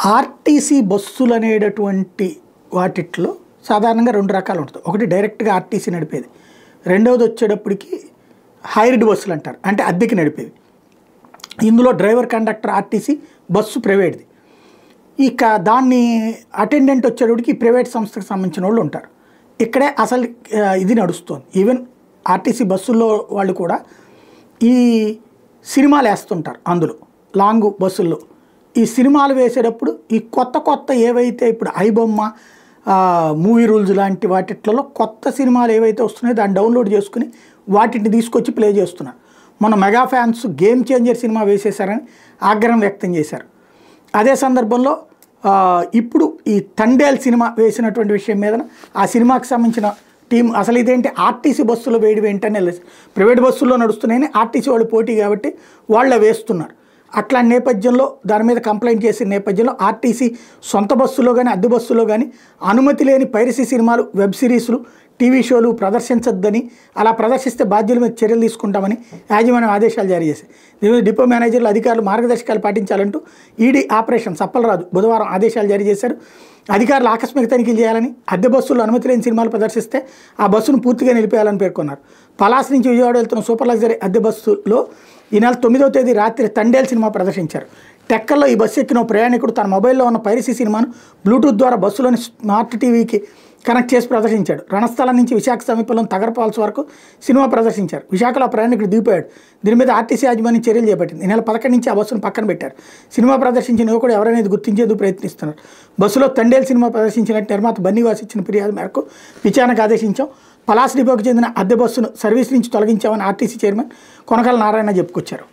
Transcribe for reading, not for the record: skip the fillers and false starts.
RTC బస్సులు అనేటటువంటి వాటిట్లో సాధారణంగా 2 రకాలు ఉంటాయి. ఒకటి డైరెక్ట్‌గా ఆర్టీసీ నడిపేది. రెండవది వచ్చేటప్పటికి హైర్డ్ బస్సులు అంటారు. అంటే అద్దెకి నడిపేవి. ఇందులో డ్రైవర్ కండక్టర్ ఆర్టీసీ, బస్సు ప్రైవేట్‌ది. ఇక దాన్ని అటెండెంట్ వచ్చేటప్పటికి ప్రైవేట్ సంస్థకు సంబంధించిన వాళ్ళు ఉంటారు. ఇక్కడే అసలు ఇది నడుస్తుంది. ఈవెన్ ఆర్టీసీ బస్సుల్లో వాళ్ళు కూడా ఈ సినిమాలు వేస్తుంటారు. అందులో లాంగ్ బస్సుల్లో ఈ సినిమాలు వేసేటప్పుడు ఈ కొత్త ఏవైతే ఇప్పుడు ఐబొమ్మ, మూవీ రూల్స్ లాంటి వాటిట్లలో కొత్త సినిమాలు ఏవైతే వస్తున్నాయో దాన్ని డౌన్లోడ్ చేసుకుని వాటిని తీసుకొచ్చి ప్లే చేస్తున్నారు. మన mega fans Game Changer cinema వేసేశారని ఆగ్రహం వ్యక్తం చేశారు. అదే సందర్భంలో ఇప్పుడు ఈ తండేల్ సినిమా వేసినటువంటి విషయం మీద ఆ సినిమాకి సంబంధించిన టీం అసలు ఇదేంటి ఆర్టీసీ బస్సులో వేయడం ఏంటనే ప్రైవేట్ బస్సుల్లో నడుస్తున్నాయని ఆర్టీసీ వాళ్ళు పోటీ కాబట్టి వాళ్ళు వేస్తున్నారు. అట్లా నేపథ్యంలో దాని మీద కంప్లైంట్ చేసిన నేపథ్యంలో ఆర్టీసీ సొంత బస్సులో కానీ అద్దె బస్సులో కానీ అనుమతి లేని పైరసీ సినిమాలు, వెబ్ సిరీస్లు, టీవీ షోలు ప్రదర్శించొద్దని, అలా ప్రదర్శిస్తే బాధ్యుల మీద చర్యలు తీసుకుంటామని యాజమాన్యం ఆదేశాలు జారీ చేశాయి. దీని మీద డిపో మేనేజర్లు, అధికారులు మార్గదర్శకాలు పాటించాలంటూ ఈడీ ఆపరేషన్ సప్పలరాజు బుధవారం ఆదేశాలు జారీ చేశారు. అధికారులు ఆకస్మిక తనిఖీలు చేయాలని, అద్దె బస్సుల్లో అనుమతి లేని సినిమాలు ప్రదర్శిస్తే ఆ బస్సును పూర్తిగా నిలిపేయాలని పేర్కొన్నారు. పలాస్ నుంచి విజయవాడ వెళ్తున్న సూపర్ లగ్జరీ అద్దె బస్సులో ఈ నెల 9వ తేదీ రాత్రి తండేల్ సినిమా ప్రదర్శించారు. టెక్కల్లో ఈ బస్సు ఎక్కిన ప్రయాణికుడు తన మొబైల్లో ఉన్న పైరసీ సినిమాను బ్లూటూత్ ద్వారా బస్సులోని స్మార్ట్ టీవీకి కనెక్ట్ చేసి ప్రదర్శించాడు. రణస్థలం నుంచి విశాఖ సమీపంలో తగర ఫాల్స్ వరకు సినిమా ప్రదర్శించారు. విశాఖలో ప్రయాణికుడు దిగిపోయాడు. దీని మీద ఆర్టీసీ యాజమాన్యం చర్యలు చేపట్టింది. ఈ నెల 11 నుంచి ఆ బస్సును పక్కన పెట్టారు. సినిమా ప్రదర్శించిన యువకుడు ఎవరైనా గుర్తించేందుకు ప్రయత్నిస్తున్నారు. బస్సులో తండేల్ సినిమా ప్రదర్శించినట్టు నిర్మాత బన్నీవాస్ ఇచ్చిన ఫిర్యాదు మేరకు విచారణకు ఆదేశించాం. పలాస్ డిపోకు చెందిన అద్దె బస్సును సర్వీస్ నుంచి తొలగించామని ఆర్టీసీ చైర్మన్ కొనకల నారాయణ చెప్పుకొచ్చారు.